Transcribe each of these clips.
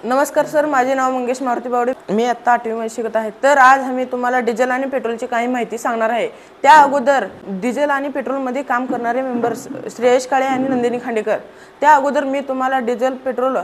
नमस्कार सर, माझे नाव मंगेश मारुती बावडे. मी आत्ता 8वी मध्ये शिकत आहे. तर आज आम्ही तुम्हाला डिझेल आणि पेट्रोलची काही माहिती सांगणार आहे. त्या अगोदर डिझेल आणि पेट्रोलमध्ये काम करणारे मेंबर्स श्रेयश काळे आणि नंदिनी खांडेकर. त्या अगोदर मी तुम्हाला डिझेल पेट्रोल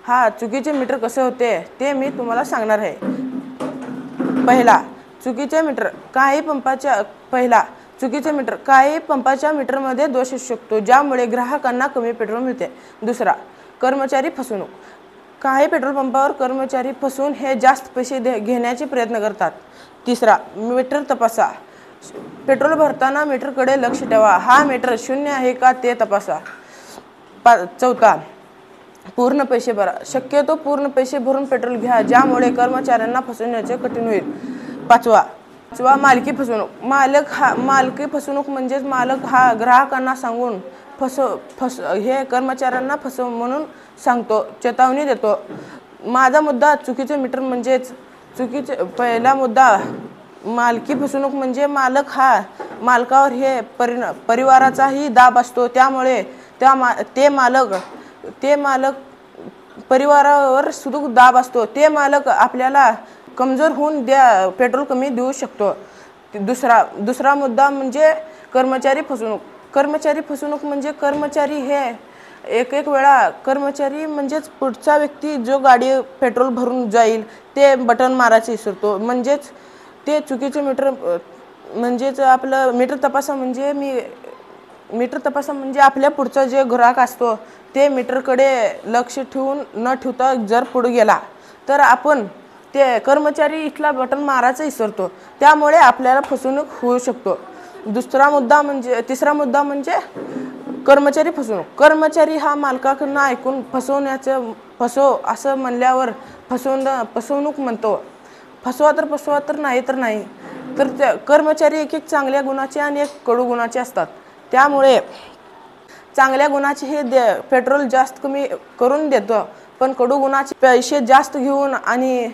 हा चुकीचे मीटर कसे होते ते मी तुम्हाला सांगणार आहे. पहिला चुकीचे मीटर. चुकीचे मीटर काही पंपाच्या मीटरमध्ये दोष असू शकतो, ज्यामुळे ग्राहकांना कमी पेट्रोल मिळते. दुसरा, कर्मचारी फसवणूक. काही पेट्रोल पंपावर कर्मचारी फसवून हे जास्त पैसे घेण्याचे प्रयत्न करतात. तिसरा, मीटर तपासा. पेट्रोल भरताना मीटरकडे लक्ष ठेवा. हा मीटर शून्य आहे का ते तपासा. चौथा, पूर्ण पैसे भरा. शक्यतो पूर्ण पैसे भरून पेट्रोल घ्या, ज्यामुळे कर्मचाऱ्यांना फसवण्याचे कठीण होईल. पाचवा, मालकी फसवणूक. मालकी फसवणूक म्हणजेच मालक हा ग्राहकांना सांगून हे कर्मचाऱ्यांना फसव म्हणून सांगतो, चेतावणी देतो. माझा मुद्दा चुकीचे मीटर म्हणजेच पहिला मुद्दा मालकी फसवणूक म्हणजे मालकावर हे परिवाराचाही दाब असतो, त्यामुळे ते मालक परिवारावर सुद्धा दाब असतो. ते मालक आपल्याला कमजोर होऊन पेट्रोल कमी देऊ शकतो. दुसरा मुद्दा म्हणजे कर्मचारी फसवणूक. कर्मचारी फसवणूक म्हणजे कर्मचारी हे एक वेळा कर्मचारी म्हणजेच पुढचा व्यक्ती जो गाडी पेट्रोल भरून जाईल ते बटन मारायचे विसरतो. म्हणजेच ते चुकीचे मीटर म्हणजेच आपलं मीटर तपासा म्हणजे आपल्या पुढचा जे ग्राहक असतो ते मीटरकडे लक्ष न ठेवता जर पुढे गेला तर आपण ते कर्मचारी इथला बटन मारायचं विसरतो, त्यामुळे आपल्याला फसवणूक होऊ शकतो. तिसरा मुद्दा म्हणजे कर्मचारी फसवणूक. कर्मचारी हा मालकाकडून ऐकून फसव असं म्हणल्यावर फसवणूक म्हणतो. फसवा तर नाही. तर कर्मचारी एक चांगल्या गुणाचे आणि एक कडू गुणाचे असतात. त्यामुळे चांगल्या गुणाचे हे पेट्रोल जास्त कमी करून देतो, पण कडू गुणाचे पैसे जास्त घेऊन आणि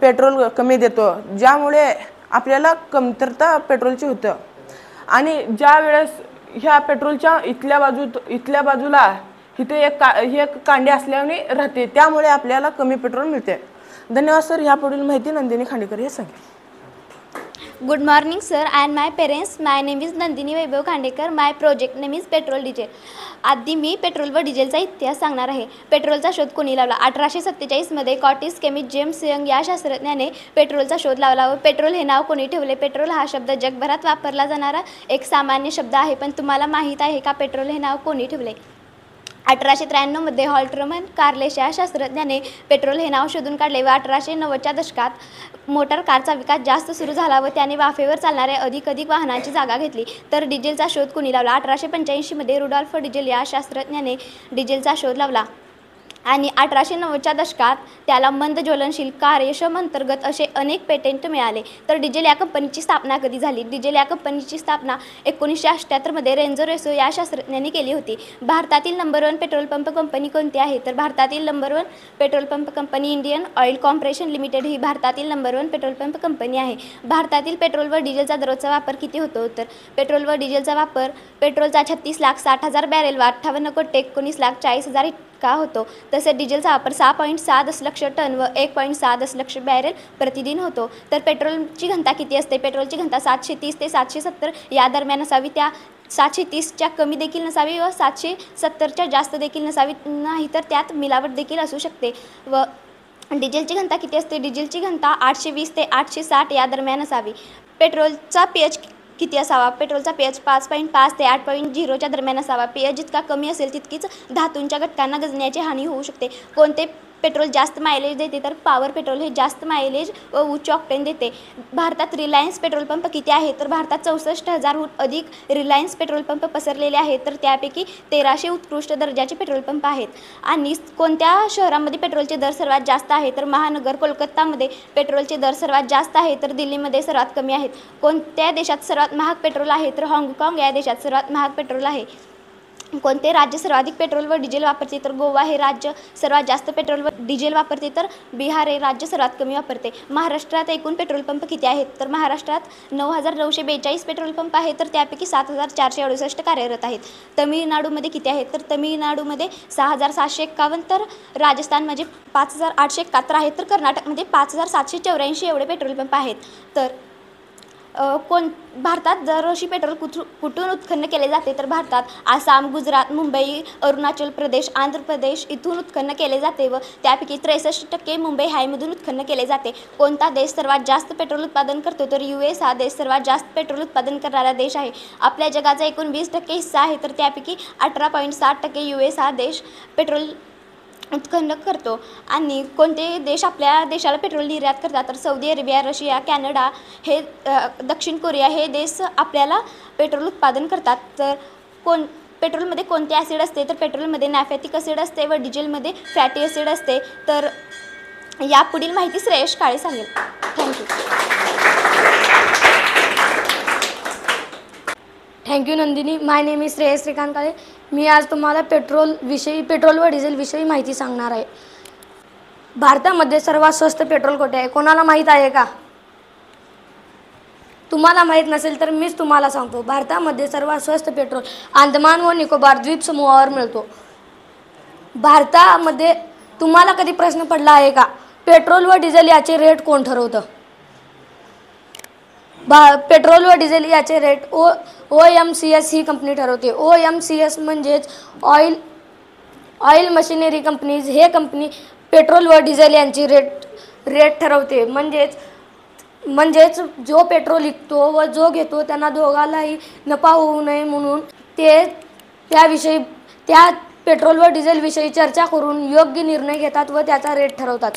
पेट्रोल कमी देतो, ज्यामुळे आपल्याला कमतरता पेट्रोलची होतं. आणि ज्या वेळेस ह्या पेट्रोलच्या इथल्या बाजूला इथे एक कांडी असल्याने राहते, त्यामुळे आपल्याला कमी पेट्रोल मिळते. धन्यवाद सर. ह्यापुढील माहिती नंदिनी खांडेकर हे सांगेल. Good morning sir and my parents. My name is Nandini Vaibhav Khandekar. My project name is petrol diesel. आधी मी पेट्रोल व डिझेलचा इतिहास सांगणार आहे. पेट्रोलचा शोध कोणी लावला? 1847 मध्ये स्कॉटिश केमिस्ट जेम्स यंग या शास्त्रज्ञाने पेट्रोलचा शोध लावला व पेट्रोल हे नाव कोणी ठेवले? पेट्रोल हा शब्द जगभरात वापरला जाणारा एक सामान्य शब्द आहे, पण तुम्हाला माहीत आहे का पेट्रोल हे नाव कोणी ठेवले? 1893 मध्ये हॉल्टरमन कार्लेश या शास्त्रज्ञाने पेट्रोल हे नाव शोधून काढले व 1890च्या दशकात मोटार कारचा विकास जास्त सुरू झाला व त्याने वाफेवर चालणाऱ्या अधिक वाहनांची जागा घेतली. तर डिझेलचा शोध कोणी लावला? 1885 मध्ये रुडॉल्फ डिझेल या शास्त्रज्ञाने डिझेलचा शोध लावला आणि 1890च्या दशकात त्याला मंद ज्वलनशील कार्यक्षम अंतर्गत असे अनेक पेटेंट मिळाले. तर डिझेल या कंपनीची स्थापना कधी झाली? डिझेल या कंपनीची स्थापना 1978 मध्ये रेंझो रेसो या शास्त्रज्ञांनी केली होती. भारतातील नंबर 1 पेट्रोल पंप कंपनी कोणती आहे? तर भारतातील number 1 petrol pump company Indian Oil Corporation Limited ही भारतातील नंबर 1 पेट्रोल पंप कंपनी आहे. भारतातील पेट्रोल व डिझेलचा दररोजचा वापर किती होतो? तर पेट्रोल व डिझेलचा वापर पेट्रोलचा 36,60,000 बॅरेल व 58,19,40,000 का होतो. तसेच डिझेलचा वापर 6.6 दशलक्ष टन व 1.6 दशलक्ष बॅरेल प्रतिदिन होतो. तर पेट्रोलची घनता किती असते? पेट्रोलची घनता 730 ते 770 या दरम्यान असावी. त्या 730च्या कमी देखील नसावी व 770च्या जास्त देखील नसावी, नाही तर त्यात मिलावट देखील असू शकते. व डिझेलची घनता किती असते? डिझेलची घनता 820 ते 860 या दरम्यान असावी. पेट्रोलचा pH किती असावा? पेट्रोलचा pH 5.5 ते 8.0च्या दरम्यान असावा. pH जितका कमी असेल तितकीच धातूंच्या घटकांना गंजण्याची हानी होऊ शकते. कोणते पेट्रोल जास्त मायलेज देते? तर पॉवर पेट्रोल हे जास्त मायलेज व उच्च ऑक्टेन देते. भारतात रिलायन्स पेट्रोल पंप किती आहे? तर भारतात 64,000हून अधिक रिलायन्स पेट्रोल पंप पसरलेले आहेत, तर त्यापैकी 1300 उत्कृष्ट दर्जाचे पेट्रोल पंप आहेत. आणि कोणत्या शहरामध्ये पेट्रोलचे दर सर्वात जास्त आहे? तर महानगर कोलकातामध्ये पेट्रोलचे दर सर्वात जास्त आहे, तर दिल्लीमध्ये सर्वात कमी आहेत. कोणत्या देशात सर्वात महाग पेट्रोल आहे? तर हाँगकाँग या देशात सर्वात महाग पेट्रोल आहे. कोणते राज्य सर्वाधिक पेट्रोल व डिझेल वापरते? तर गोवा हे राज्य सर्वात जास्त पेट्रोल व डिझेल वापरते, तर बिहार हे राज्य सर्वात कमी वापरते. महाराष्ट्रात एकूण पेट्रोल पंप किती आहेत? तर महाराष्ट्रात 9,942 पेट्रोल पंप आहेत, तर त्यापैकी 7,468 कार्यरत आहेत. तमिळनाडूमध्ये किती आहेत? तर तमिळनाडूमध्ये 6,751, तर राजस्थानमध्ये 5,871 आहेत, तर कर्नाटकमध्ये 5,784 एवढे पेट्रोल पंप आहेत. तर भारतात दरवर्षी पेट्रोल कुठून उत्खनन केले जाते? तर भारतात आसाम, गुजरात, मुंबई, अरुणाचल प्रदेश, आंध्र प्रदेश इथून उत्खनन केले जाते व त्यापैकी 63% मुंबई हायमधून उत्खनन केले जाते. कोणता देश सर्वात जास्त पेट्रोल उत्पादन करतो? तर US हा देश सर्वात जास्त पेट्रोल उत्पादन करणारा देश आहे. आपल्या जगाचा एकूण 20% हिस्सा आहे, तर त्यापैकी 18.7% US हा देश पेट्रोल उत्खनन करतो. आणि कोणते देश आपल्या देशाला पेट्रोल निर्यात करतात? तर सौदी अरेबिया, रशिया, कॅनडा हे दक्षिण कोरिया हे देश आपल्याला पेट्रोल उत्पादन करतात. तर पेट्रोलमध्ये कोणते ॲसिड असते? तर पेट्रोलमध्ये नॅफॅथिक ॲसिड असते व डिझेलमध्ये फॅटी ॲसिड असते. तर या पुढील माहिती श्रेयश काळे सांगेल. Thank you. Thank you Nandini. My name is Shreyas Shrikant Kale. मी आज तुम्हाला पेट्रोल व डिझेलविषयी माहिती सांगणार आहे. भारतामध्ये सर्वात स्वस्त पेट्रोल कुठे आहे? कोणाला माहीत आहे का? तुम्हाला माहीत नसेल तर मीच तुम्हाला सांगतो. भारतामध्ये सर्वात स्वस्त पेट्रोल अंदमान व निकोबार द्वीपसमूहावर मिळतो. भारतामध्ये तुम्हाला कधी प्रश्न पडला आहे का, पेट्रोल व डिझेल याचे रेट कोण ठरवतं? पेट्रोल व डिझेल याचे रेट OMCS ही कंपनी ठरवते. OMCS म्हणजेच ऑइल मशिनरी कंपनीज हे कंपनी पेट्रोल व डिझेल यांची रेट ठरवते. म्हणजेच जो पेट्रोल विकतो व जो घेतो त्यांना दोघांनाही नफा होऊ नये म्हणून ते त्या पेट्रोल व डिझेलविषयी चर्चा करून योग्य निर्णय घेतात व त्याचा रेट ठरवतात.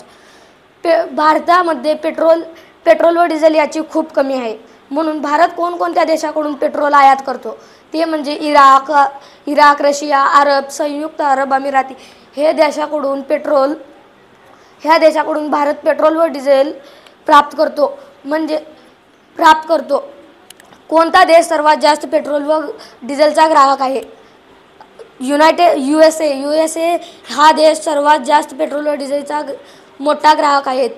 भारतामध्ये पेट्रोल व डिझेल याची खूप कमी आहे. म्हणून भारत कोणकोणत्या देशाकडून पेट्रोल आयात करतो? ते म्हणजे इराक, रशिया, संयुक्त अरब अमिराती ह्या देशाकडून भारत पेट्रोल व डिझेल प्राप्त करतो. कोणता देश सर्वात जास्त पेट्रोल व डिझेलचा ग्राहक आहे? USA हा देश सर्वात जास्त पेट्रोल व डिझेलचा मोठा ग्राहक आहे.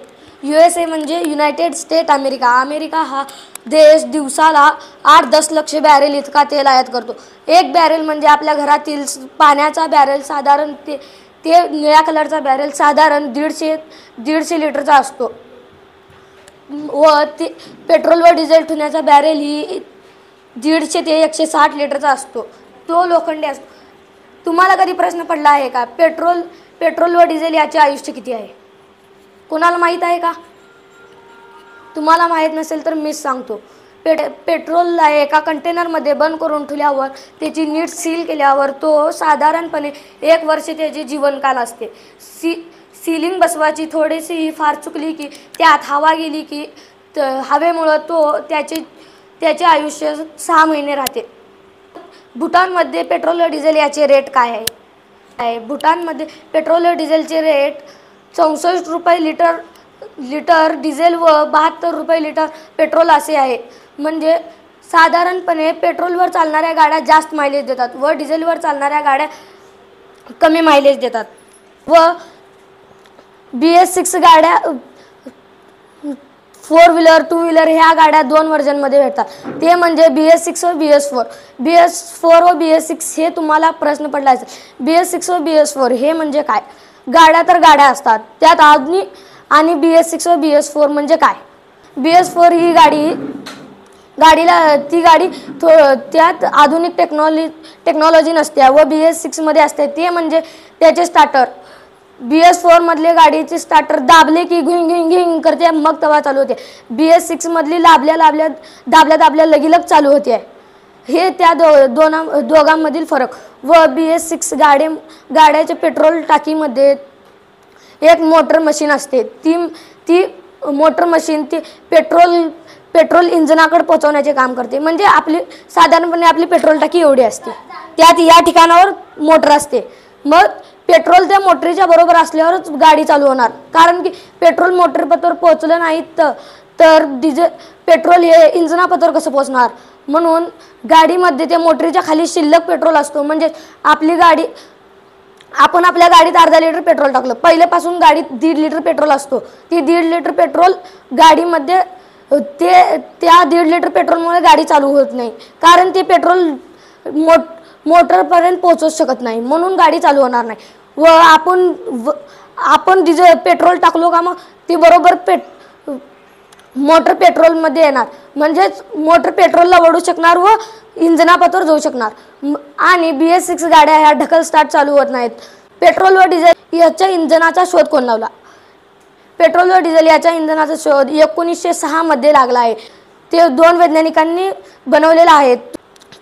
USA म्हणजे युनायटेड स्टेट अमेरिका हा देश दिवसाला 8-10 लक्ष बॅरेल इतका तेल आयात करतो. एक बॅरेल म्हणजे आपल्या घरातील पाण्याचा बॅरेल साधारण ते निळ्या कलरचा बॅरेल साधारण 150 लिटरचा असतो व ते पेट्रोल व डिझेल ठेवण्याचा बॅरेल ही 150 ते 160 लिटरचा असतो. तो लोखंडी असतो. तुम्हाला कधी प्रश्न पडला आहे का, पेट्रोल व डिझेल याचे आयुष्य किती आहे? कोणाला माहीत आहे का? तुम्हाला माहीत नसेल तर मीच सांगतो. पेट्रोलला एका कंटेनरमध्ये बंद करून ठेवल्यावर त्याची नीट सील केल्यावर तो साधारणपणे 1 वर्ष त्याचे जीवनकाल असते. सीलिंग बसवायची थोडीशी फार चुकली की त्यात हवा गेली की हवेमुळं त्याचे आयुष्य 6 महिने राहते. भूटानमध्ये पेट्रोल व डिझेल याचे रेट काय आहे? भूटानमध्ये पेट्रोल व डिझेलचे रेट 64 रुपये लिटर डिझेल व 72 रुपये लिटर पेट्रोल असे आहे. म्हणजे साधारणपणे पेट्रोलवर चालणाऱ्या गाड्या जास्त मायलेज देतात व डिझेलवर चालणाऱ्या गाड्या कमी मायलेज देतात. व BS6 गाड्या 4 व्हीलर 2 व्हीलर ह्या गाड्या 2 व्हर्जनमध्ये भेटतात. ते म्हणजे BS6 व BS4. BS4 व BS6 हे तुम्हाला प्रश्न पडला असेल. BS6 व BS4 हे म्हणजे काय? गाड्या तर गाड्या असतात त्यात आधुनिक आणि BS6 व BS4 म्हणजे काय? BS4 ही गाडी त्यात आधुनिक टेक्नॉलॉजी नसते व BS6 मध्ये असते. ते म्हणजे त्याचे स्टार्टर. BS4 मधले गाडीचे स्टार्टर दाबले की घिंग घिंग घिंग करते मग तेव्हा चालू होते. BS6 मधली दाबल्या लगेलग चालू होते. हे त्या दोघांमधील फरक. व BS6 गाड्याच्या पेट्रोल टाकीमध्ये एक मोटर मशीन असते. ती मोटर मशीन ती पेट्रोल इंजिनाकडे पोहोचवण्याचे काम करते. म्हणजे साधारणपणे आपली पेट्रोल टाकी एवढी असते. त्यात या ठिकाणावर मोटर असते. मग पेट्रोल त्या मोटरीच्या बरोबर असल्यावरच गाडी चालू होणार. कारण की पेट्रोल मोटरपथावर पोहोचलं नाही तर पेट्रोल हे इंजिनापथावर कसं पोहोचणार? म्हणून गाडीमध्ये ते मोटरीच्या खाली शिल्लक पेट्रोल असतो. म्हणजे आपण आपल्या गाडीत अर्धा लिटर पेट्रोल टाकलं, पहिल्यापासून गाडीत 1.5 लिटर पेट्रोल असतो. ती 1.5 लिटर पेट्रोल गाडीमध्ये त्या 1.5 लिटर पेट्रोलमुळे गाडी चालू होत नाही, कारण ते पेट्रोल मोटरपर्यंत पोहोचूच शकत नाही, म्हणून गाडी चालू होणार नाही. व आपण पेट्रोल टाकलो का मग ती बरोबर मोटर पेट्रोलमध्ये येणार, म्हणजेच मोटर पेट्रोलला वळू शकणार व इंधनापातोर जाऊ शकणार. आणि BS6 गाड्या ह्या ढकल स्टार्ट चालू होत नाहीत. पेट्रोल व डिझेल याच्या इंधनाचा शोध कोण लावला? पेट्रोल व डिझेल याच्या इंधनाचा शोध 1906 मध्ये लागला आहे. ते 2 वैज्ञानिकांनी बनवलेला आहे.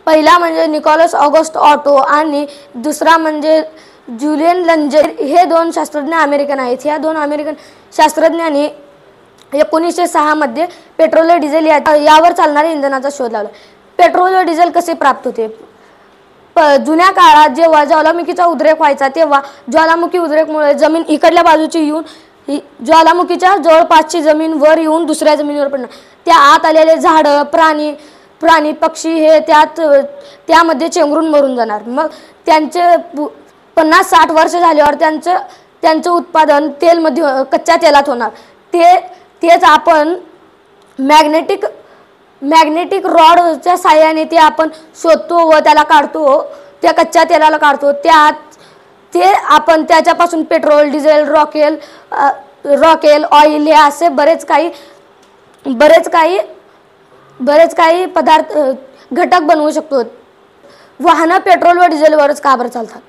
पहिला म्हणजे निकोलस ऑगस्ट ऑटो आणि दुसरा म्हणजे जुलियन लंजर. हे 2 शास्त्रज्ञ अमेरिकन आहेत. ह्या 2 अमेरिकन शास्त्रज्ञांनी 1906 मध्ये पेट्रोल व डिझेल यावर चालणाऱ्या इंधनाचा शोध लावला. पेट्रोल व डिझेल कसे प्राप्त होते? जुन्या काळात जेव्हा ज्वालामुखीचा उद्रेक व्हायचा तेव्हा ज्वालामुखी उद्रेकमुळे जमीन इकडल्या बाजूची येऊन ज्वालामुखीच्या जवळपासची जमीन वर येऊन दुसऱ्या जमिनीवर पडणार. त्या आत आलेले झाडं, प्राणी पक्षी हे त्यामध्ये चेंगरून मरून जाणार. मग त्यांचे 50-60 वर्ष झाल्यावर त्यांचं उत्पादन कच्च्या तेलात होणार. तेच आपण मॅग्नेटिक रॉडच्या साहाय्याने ते आपण शोधतो व त्याला काढतो, त्या कच्च्या तेलाला काढतो. आपण त्याच्यापासून पेट्रोल, डिझेल, रॉकेल, ऑइल हे असे बरेच काही पदार्थ घटक बनवू शकतो. वाहनं पेट्रोल व डिझेलवरच का बरं चालतात?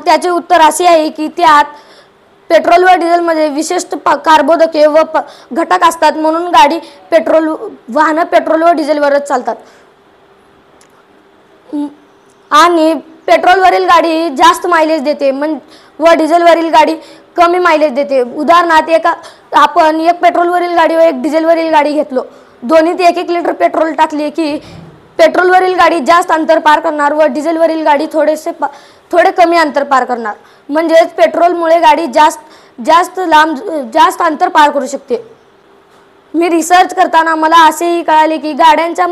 त्याचे उत्तर असे आहे की त्यात पेट्रोल व डिझेलमध्ये विशिष्ट कार्बोदके व घटक असतात, म्हणून वाहनं पेट्रोल व डिझेलवरच चालतात. आणि पेट्रोलवरील गाडी जास्त मायलेज देते व डिझेलवरील गाडी कमी मायलेज देते. उदाहरणार्थ आपण एक पेट्रोलवरील गाडी व एक डिझेलवरील गाडी घेतलो, दोन्हीत 1-1 लिटर पेट्रोल टाकले की पेट्रोलवरील गाडी जास्त अंतर पार करणार व डिझेलवरील गाडी थोडे कमी अंतर पार करणार. म्हणजेच पेट्रोलमुळे गाडी जास्त अंतर पार करू शकते. मी रिसर्च करताना मला असेही कळाले की गाड्यांच्या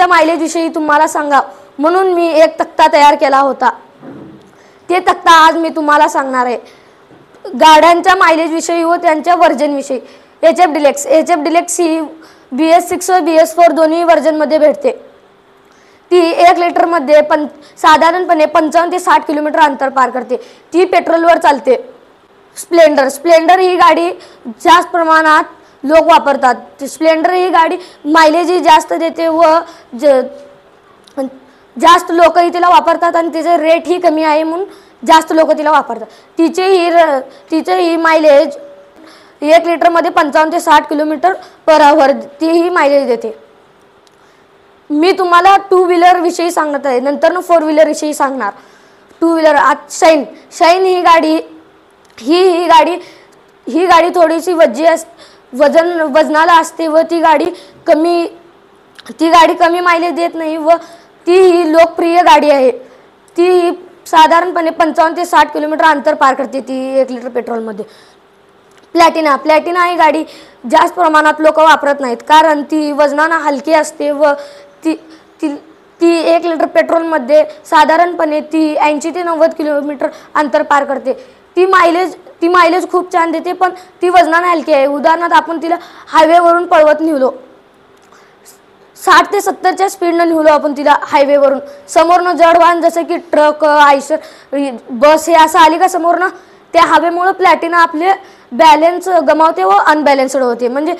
मायलेजविषयी तुम्हाला सांगा म्हणून मी एक तक्ता तयार केला होता. ते तक्ता आज मी तुम्हाला सांगणार आहे. गाड्यांच्या मायलेजविषयी व त्यांच्या वर्जनविषयी. HF डिलेक्स ही BS6 व BS4 दोन्ही वर्जनमध्ये भेटते. ती 1 लिटरमध्ये साधारणपणे 55 ते 60 किलोमीटर अंतर पार करते. ती पेट्रोलवर चालते. स्प्लेंडर ही गाडी जास्त प्रमाणात लोक वापरतात. स्प्लेंडर ही गाडी मायलेजही जास्त देते व जास्त लोकही तिला वापरतात आणि तिचे रेटही कमी आहे म्हणून जास्त लोक तिला वापरतात. तिचेही मायलेज 1 लिटरमध्ये 55 ते 60 किलोमीटर पर आवर तीही मायलेज देते. मी तुम्हाला 2 व्हीलर विषयी सांगत आहे, नंतर 4 व्हीलर विषयी सांगणार. 2 व्हीलर शाईन ही गाडी थोडीशी वजनाला असते व ती गाडी कमी मायलेज देत नाही व ती ही लोकप्रिय गाडी आहे. ती साधारणपणे 55 ते 60 किलोमीटर अंतर पार करते ती 1 लिटर पेट्रोलमध्ये. प्लॅटिना ही गाडी जास्त प्रमाणात लोक वापरत नाहीत, कारण ती वजनानं हलकी असते व ती 1 लिटर पेट्रोलमध्ये साधारणपणे ती 80 ते 90 किलोमीटर अंतर पार करते. ती मायलेज खूप छान देते, पण ती वजनानं हलकी आहे. उदाहरणार्थ आपण तिला हायवेवरून पळवत निघलो, 60 ते 70च्या स्पीडनं निघलो आपण तिला हायवेवरून, समोरनं जड वाहन जसं की ट्रक, आयशर, बस हे असं आली का समोरनं, त्या हवेमुळे प्लॅटिना आपले बॅलेन्स गमावते व अनबॅलेन्स्ड होते. म्हणजे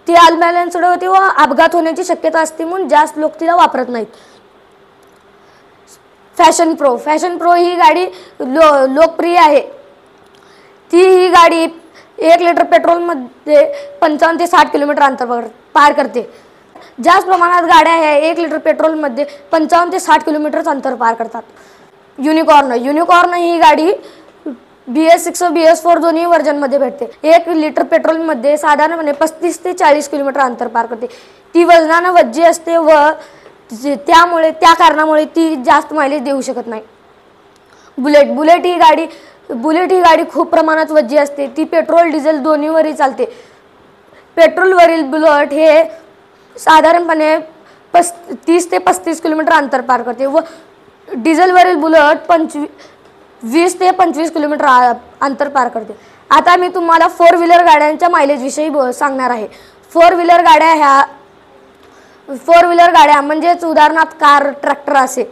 ती अनबॅलेन्स्ड होते व अपघात होण्याची शक्यता असते, म्हणून जास्त लोक तिला वापरत नाहीत. फॅशन प्रो ही गाडी लोकप्रिय आहे. ही गाडी 1 लिटर पेट्रोलमध्ये 55 ते 60 किलोमीटर अंतर पार करते. जास्त प्रमाणात गाड्या ह्या 1 लिटर पेट्रोलमध्ये 55 ते 60 किलोमीटर अंतर पार करतात. युनिकॉर्न ही गाडी BS6 व BS4 दोन्ही वर्जनमध्ये भेटते. 1 लिटर पेट्रोलमध्ये साधारणपणे 35 ते 40 किलोमीटर अंतर पार करते. ती वजनानं वज्जी असते व त्या कारणामुळे ती जास्त मायलेज देऊ शकत नाही. बुलेट ही गाडी खूप प्रमाणात वज्जी असते. ती पेट्रोल डिझेल दोन्हीवरही चालते. पेट्रोलवरील बुलेट हे साधारणपणे 30 ते 35 किलोमीटर अंतर पार करते व डिझेलवरील बुलेट 20 ते 25 किलोमीटर अंतर पार करते. आता मी तुम्हाला 4 व्हीलर गाड्यांच्या मायलेजविषयी सांगणार आहे. 4 व्हीलर गाड्या म्हणजेच उदाहरणार्थ कार, ट्रॅक्टर असे.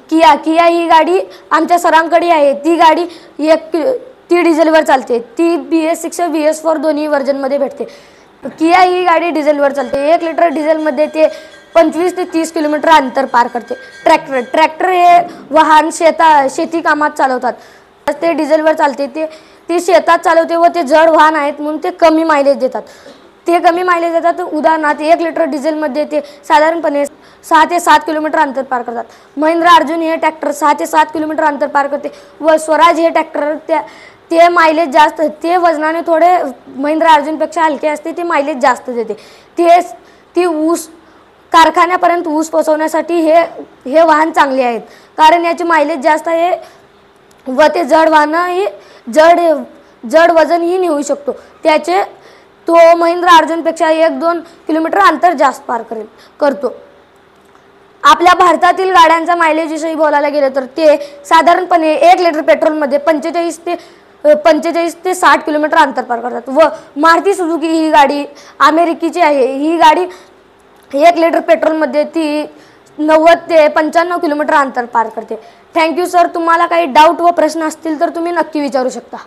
किया ही गाडी आमच्या सरांकडे आहे. ती गाडी ती डिझेलवर चालते. ती BS6 BS4 दोन्ही व्हर्जनमध्ये भेटते. किया ही गाडी डिझेलवर चालते. 1 लिटर डिझेलमध्ये ते 25 ते 30 किलोमीटर अंतर पार करते. ट्रॅक्टर हे वाहन शेती कामात चालवतात. ते डिझेलवर चालते. ते शेतात चालवते व ते जड वाहन आहेत म्हणून ते कमी मायलेज देतात. उदाहरणार्थ 1 लिटर डिझेलमध्ये ते साधारणपणे 6 ते 7 किलोमीटर अंतर पार करतात. महिंद्रा अर्जुन हे ट्रॅक्टर 6 ते 7 किलोमीटर अंतर पार करते व स्वराज हे ट्रॅक्टर ते मायलेज जास्त, ते वजनाने थोडे महिंद्रा अर्जुनपेक्षा हलके असते. ते मायलेज जास्त देते. ती ऊस कारखान्यापर्यंत ऊस पोहोचवण्यासाठी हे वाहन चांगले आहेत, कारण याची मायलेज जास्त आहे व ते जड वाहनही जड वजनही नेऊ शकतो. तो महिंद्रा अर्जुनपेक्षा 1-2 किलोमीटर अंतर जास्त पार करतो. आपल्या भारतातील गाड्यांचा मायलेजविषयी बोलायला गेलं तर ते साधारणपणे 1 लिटर पेट्रोलमध्ये 45 ते 60 किलोमीटर अंतर पार करतात. व मारुती सुझुकी ही गाडी अमेरिकेची आहे. ही गाडी 1 लिटर पेट्रोलमध्ये ती 90 ते 95 किलोमीटर अंतर पार करते. Thank you sir. तुम्हाला काही डाऊट व प्रश्न असतील तर तुम्ही नक्की विचारू शकता.